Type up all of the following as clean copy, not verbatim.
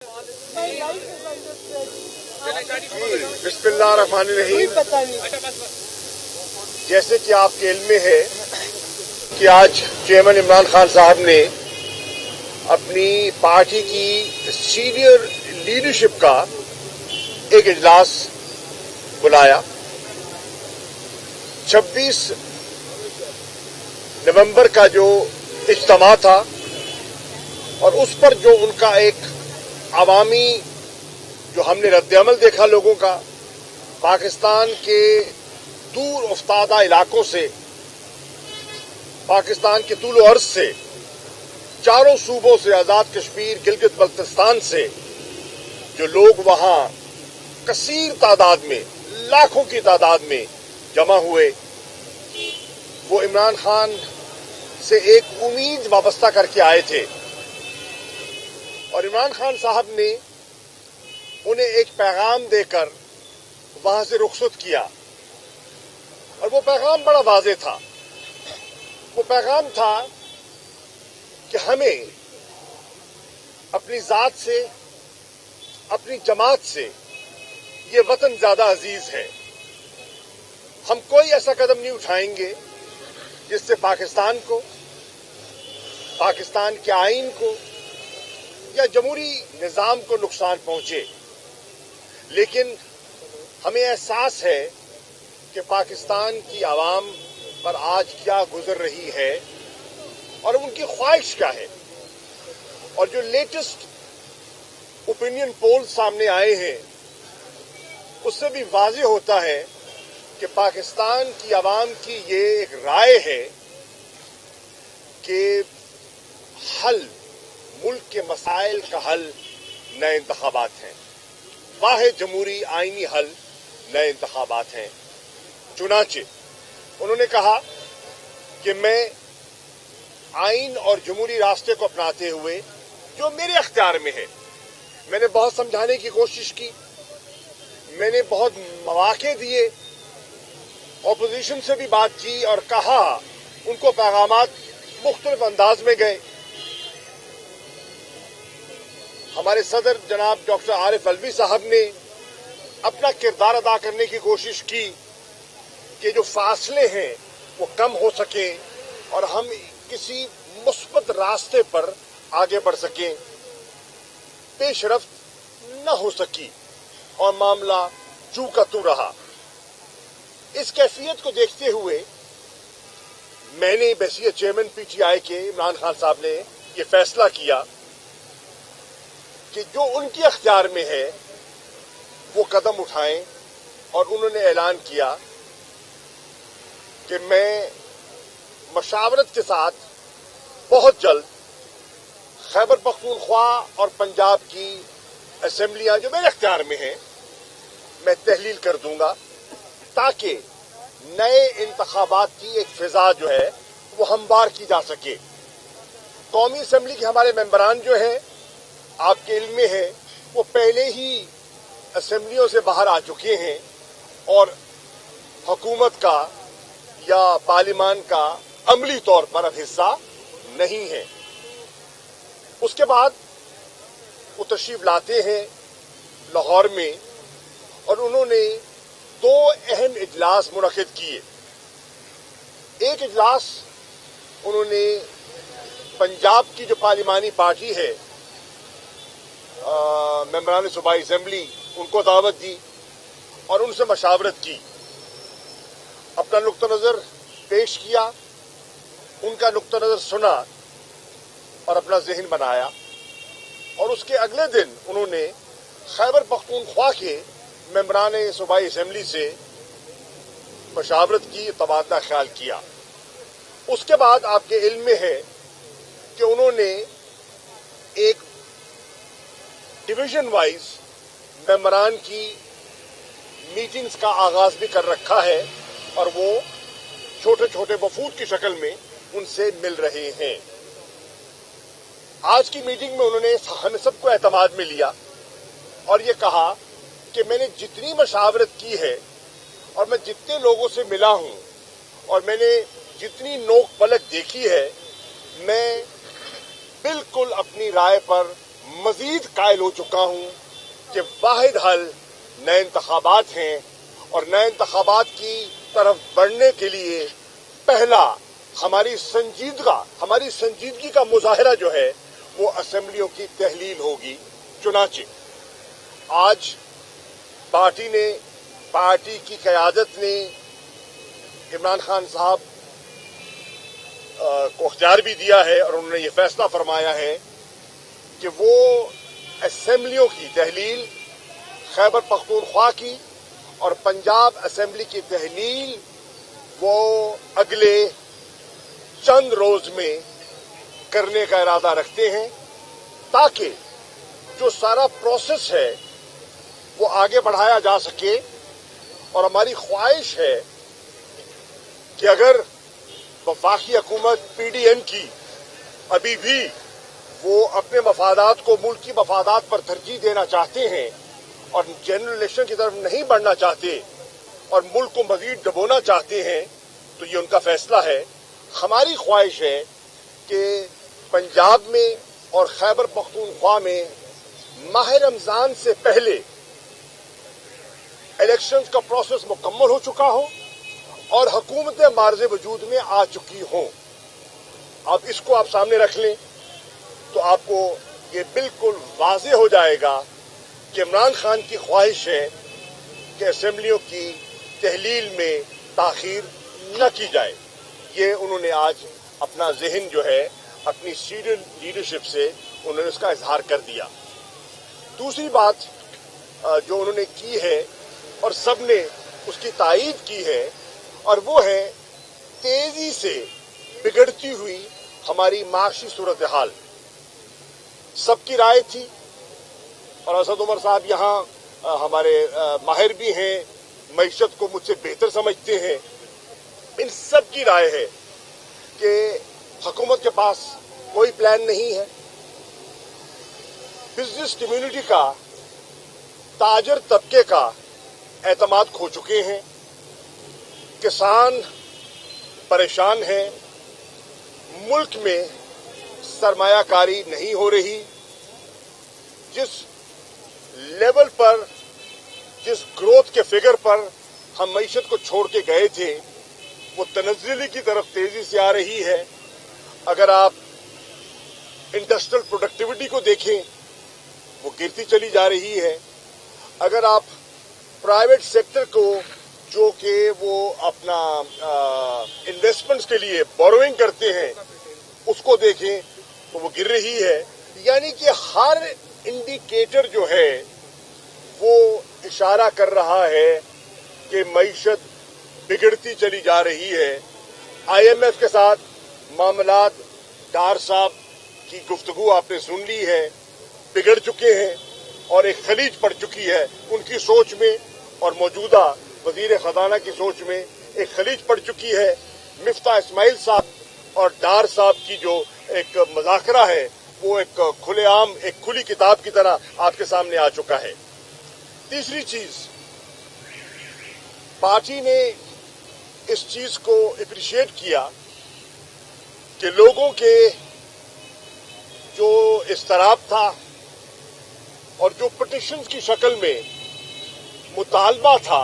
बिस्मिल्लाहिर्रहमानिर्रहीम। जैसे कि आपके इल्म में है कि आज चेयरमैन इमरान खान साहब ने अपनी पार्टी की सीनियर लीडरशिप का एक इजलास बुलाया। 26 नवंबर का जो इज्तिमा था और उस पर जो उनका एक अवामी जो हमने रद्द-ए-अमल देखा लोगों का, पाकिस्तान के दूर उफ्तादा इलाकों से, पाकिस्तान के तूल अर्ज से, चारों सूबों से, आज़ाद कश्मीर, गिलगित बल्तिस्तान से जो लोग वहां कसीर तादाद में, लाखों की तादाद में जमा हुए, वो इमरान खान से एक उम्मीद वाबस्ता करके आए थे और इमरान खान साहब ने उन्हें एक पैगाम देकर वहां से रुखसत किया और वो पैगाम बड़ा वाज़ेह था। वो पैगाम था कि हमें अपनी ज़ात से, अपनी जमात से ये वतन ज्यादा अजीज है। हम कोई ऐसा कदम नहीं उठाएंगे जिससे पाकिस्तान को, पाकिस्तान के आईन को या जमहूरी निज़ाम को नुकसान पहुंचे, लेकिन हमें एहसास है कि पाकिस्तान की आवाम पर आज क्या गुजर रही है और उनकी ख्वाहिश क्या है। और जो लेटेस्ट ओपिनियन पोल सामने आए हैं उससे भी वाज़ेह होता है कि पाकिस्तान की आवाम की ये एक राय है कि हल, मुल्क के मसाइल का हल नए इंतखाबात हैं। वाहिद जमहूरी आईनी हल नए इंतखाबात हैं। चुनाचे उन्होंने कहा कि मैं आईन और जमहूरी रास्ते को अपनाते हुए जो मेरे अख्तियार में है, मैंने बहुत समझाने की कोशिश की, मैंने बहुत मौके दिए, अपोजिशन से भी बात की और कहा, उनको पैगामात मुख्तलिफ अंदाज में गए। हमारे सदर जनाब डॉक्टर आरिफ अलवी साहब ने अपना किरदार अदा करने की कोशिश की कि जो फासले हैं वो कम हो सके और हम किसी मुस्बत रास्ते पर आगे बढ़ सकें। पेशरफ्त न हो सकी और मामला चू का तू रहा। इस कैफियत को देखते हुए मैंने बहसीयत चेयरमैन पीटीआई के इमरान खान साहब ने ये फैसला किया कि जो उनके अख्तियार में है वो कदम उठाएं और उन्होंने ऐलान किया कि मैं मशावरत के साथ बहुत जल्द खैबर पख्तूनख्वा और पंजाब की असेंबलियां जो मेरे अख्तियार में हैं मैं तहलील कर दूंगा ताकि नए इंतखाबात की एक फिजा जो है वो हमवार की जा सके। कौमी असेंबली के हमारे मेंबरान जो हैं आपके इल्म में है वो पहले ही असेंबलियों से बाहर आ चुके हैं और हुकूमत का या पार्लियामान का अमली तौर पर अब हिस्सा नहीं है। उसके बाद वो तशरीफ लाते हैं लाहौर में और उन्होंने दो अहम इजलास मुनक़िद किए। एक इजलास उन्होंने पंजाब की जो पार्लिमानी पार्टी है, मेंबरान सूबाई असेंबली, उनको दावत दी और उनसे मशावरत की, अपना नुक्ता नज़र पेश किया, उनका नुक्ता नज़र सुना और अपना ज़हन बनाया। और उसके अगले दिन उन्होंने खैबर पख्तूनख्वा के मेंबरान सूबाई असेंबली से मशावरत की, तबादला ख्याल किया। उसके बाद आपके इल्म में है कि उन्होंने एक डिवीजन वाइज मेंबरान की मीटिंग्स का आगाज भी कर रखा है और वो छोटे छोटे वफूद की शक्ल में उनसे मिल रहे हैं। आज की मीटिंग में उन्होंने हमें सबको एतमाद में लिया और ये कहा कि मैंने जितनी मशावरत की है और मैं जितने लोगों से मिला हूं और मैंने जितनी नोक पलक देखी है, मैं बिल्कुल अपनी राय पर مزید قائل ہو چکا ہوں کہ واحد حل نئے انتخابات ہیں اور نئے انتخابات کی طرف بڑھنے کے لیے پہلا ہماری سنجیدگی کا مظاہرہ جو ہے وہ اسمبلیوں کی تحلیل ہوگی۔ چنانچہ آج پارٹی کی قیادت نے عمران خان صاحب کو اختیار بھی دیا ہے اور انہوں نے یہ فیصلہ فرمایا ہے کہ وہ اسمبلیوں کی تحلیل خیبر پختونخوا کی اور پنجاب اسمبلی کی تحلیل وہ اگلے چند روز میں کرنے کا ارادہ رکھتے ہیں تاکہ جو سارا پروسیس ہے وہ آگے بڑھایا جا سکے۔ اور ہماری خواہش ہے کہ اگر وفاقی حکومت پی ڈی ایم کی ابھی بھی وہ اپنے مفادات کو ملک کی مفادات پر ترجیح دینا چاہتے ہیں اور جنرل الیکشن کی طرف نہیں بڑھنا چاہتے اور ملک کو مزید ڈبونا چاہتے ہیں تو یہ ان کا فیصلہ ہے۔ ہماری خواہش ہے کہ پنجاب میں اور خیبر پختونخوا میں ماہ رمضان سے پہلے الیکشنز کا پروسیس مکمل ہو چکا ہو اور حکومتیں معرض وجود میں آ چکی ہوں۔ اب اس کو آپ سامنے رکھ لیں تو آپ کو یہ بالکل واضح ہو جائے گا کہ عمران خان کی خواہش ہے کہ اسمبلیوں کی تحلیل میں تاخیر نہ کی جائے۔ یہ انہوں نے آج اپنا ذہن جو ہے اپنی سینئر لیڈرشپ سے انہوں نے اس کا اظہار کر دیا۔ دوسری بات جو انہوں نے کی ہے اور سب نے اس کی تائید کی ہے اور وہ ہے تیزی سے بگڑتی ہوئی ہماری معاشی صورتحال۔ سب کی رائے تھی اور اسد عمر صاحب یہاں ہمارے ماہر بھی ہیں، معیشت کو مجھ سے بہتر سمجھتے ہیں۔ ان سب کی رائے ہے کہ حکومت کے پاس کوئی پلان نہیں ہے۔ بزنس کمیونٹی کا، تاجر طبقے کا اعتماد کھو چکے ہیں، کسان پریشان ہیں، ملک میں سرمایہ کاری نہیں ہو رہی، جس لیول پر، جس گروتھ کے فگر پر ہم معیشت کو چھوڑ کے گئے تھے وہ تنزلی کی طرف تیزی سے آ رہی ہے۔ اگر آپ انڈسٹریل پروڈکٹیوٹی کو دیکھیں وہ گرتی چلی جا رہی ہے۔ اگر آپ پرائیویٹ سیکٹر کو جو کہ وہ اپنا انویسٹمنٹس کے لیے بوروئنگ کرتے ہیں اس کو دیکھیں تو وہ گر رہی ہے۔ یعنی کہ ہر انڈیکیٹر جو ہے وہ اشارہ کر رہا ہے کہ معیشت بگڑتی چلی جا رہی ہے۔ آئی ایم ایف کے ساتھ معاملات، ڈار صاحب کی گفتگو آپ نے سن لی ہے، بگڑ چکے ہیں اور ایک خلیج پڑ چکی ہے ان کی سوچ میں اور موجودہ وزیر خزانہ کی سوچ میں ایک خلیج پڑ چکی ہے۔ مفتاح اسماعیل صاحب اور ڈار صاحب کی جو ایک مذاکرہ ہے وہ ایک کھلے عام، ایک کھلی کتاب کی طرح آپ کے سامنے آ چکا ہے۔ تیسری چیز، پارٹی نے اس چیز کو اپریشیٹ کیا کہ لوگوں کے جو اضطراب تھا اور جو پٹیشنز کی شکل میں مطالبہ تھا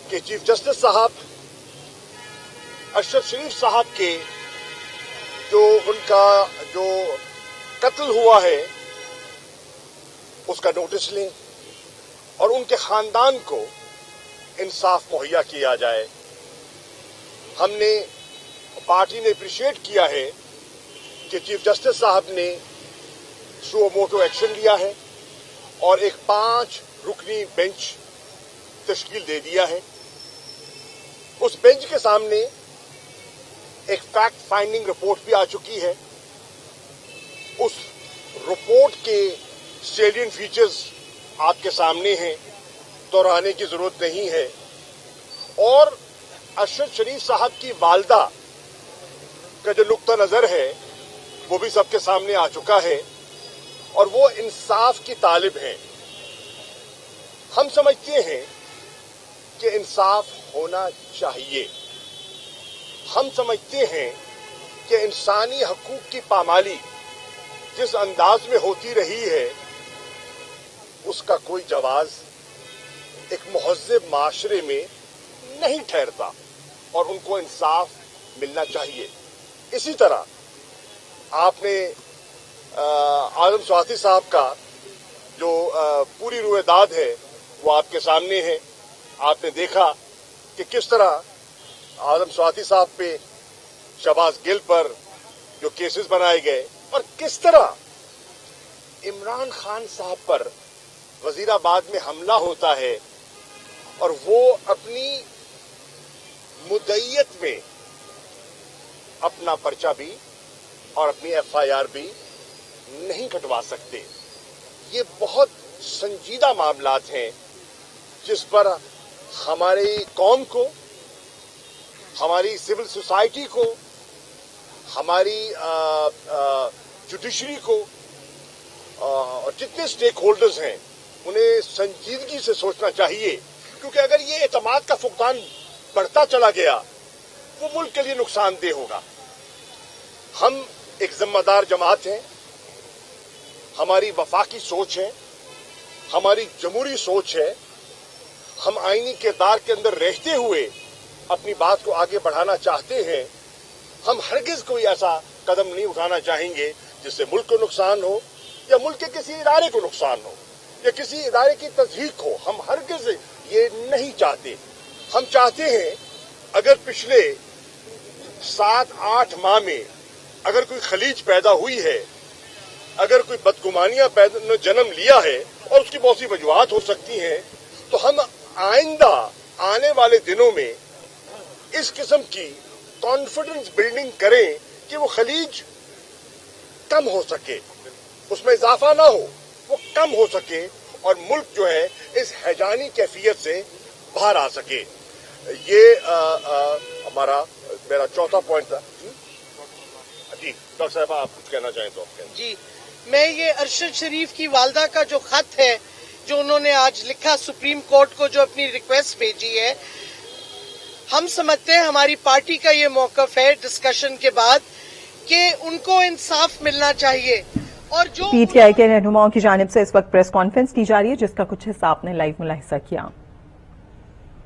کہ چیف جسٹس صاحب ارشد شریف صاحب کے جو ان کا جو قتل ہوا ہے اس کا نوٹس لیں اور ان کے خاندان کو انصاف مہیا کیا جائے۔ ہم نے، پارٹی نے اپریشیٹ کیا ہے کہ چیف جسٹس صاحب نے سو موٹو ایکشن لیا ہے اور ایک 5 رکنی بینچ تشکیل دے دیا ہے۔ اس بینچ کے سامنے ایک فیکٹ فائنڈنگ رپورٹ بھی آ چکی ہے۔ اس رپورٹ کے سیلین فیچرز آپ کے سامنے ہیں، دہرانے کی ضرورت نہیں ہے۔ اور ارشد شریف صاحب کی والدہ کا جو نقطہ نظر ہے وہ بھی سب کے سامنے آ چکا ہے اور وہ انصاف کی طالب ہیں۔ ہم سمجھتے ہیں کہ انصاف ہونا چاہیے۔ ہم سمجھتے ہیں کہ انسانی حقوق کی پامالی जिस अंदाज में होती रही है उसका कोई जवाज एक मुहज़्ज़ब माशरे में नहीं ठहरता और उनको इंसाफ मिलना चाहिए। इसी तरह आपने आज़म स्वाति साहब का जो पूरी रुएदाद है वो आपके सामने है। आपने देखा कि किस तरह आज़म स्वाति साहब पे, शहबाज गिल पर जो केसेस बनाए गए और किस तरह इमरान खान साहब पर वजीराबाद में हमला होता है और वो अपनी मुद्दईयत में अपना पर्चा भी और अपनी एफआईआर भी नहीं कटवा सकते। ये बहुत संजीदा मामलात हैं जिस पर हमारी कौम को, हमारी सिविल सोसाइटी को, हमारी जुडिशरी को और जितने स्टेक होल्डर्स हैं उन्हें संजीदगी से सोचना चाहिए, क्योंकि अगर ये एतमाद का फुकदान बढ़ता चला गया वो मुल्क के लिए नुकसानदेह होगा। हम एक जिम्मेदार जमात हैं, हमारी वफाकी सोच है, हमारी जमहूरी सोच है। हम आईनी किरदार के अंदर रहते हुए अपनी बात को आगे बढ़ाना चाहते हैं। हम हरगिज कोई ऐसा कदम नहीं उठाना चाहेंगे जिससे मुल्क को नुकसान हो या मुल्क के किसी इदारे को नुकसान हो या किसी इदारे की तज़हीक हो। हम हरगिज ये नहीं चाहते। हम चाहते हैं अगर पिछले 7-8 माह में अगर कोई खलीज पैदा हुई है, अगर कोई बदगुमानियां जन्म लिया है और उसकी बहुत सी वजूहात हो सकती हैं, तो हम आइंदा आने वाले दिनों में इस किस्म की कॉन्फिडेंस बिल्डिंग करें कि वो खलीज कम हो सके, उसमें इजाफा ना हो, वो कम हो सके और मुल्क जो है इस हैजानी कैफियत से बाहर आ सके। ये मेरा चौथा पॉइंट था। जी डॉक्टर साहब, आप कुछ कहना चाहें तो आप कहें। जी, मैं ये अरशद शरीफ की वालदा का जो खत है जो उन्होंने आज लिखा सुप्रीम कोर्ट को, जो अपनी रिक्वेस्ट भेजी है, हम समझते हैं हमारी पार्टी का ये मौकफ है डिस्कशन के बाद कि उनको इंसाफ मिलना चाहिए। और जो पीटीआई के रहनुमाओं की जानिब से इस वक्त प्रेस कॉन्फ्रेंस की जा रही है जिसका कुछ हिस्सा आपने लाइव मुलाहिजा किया।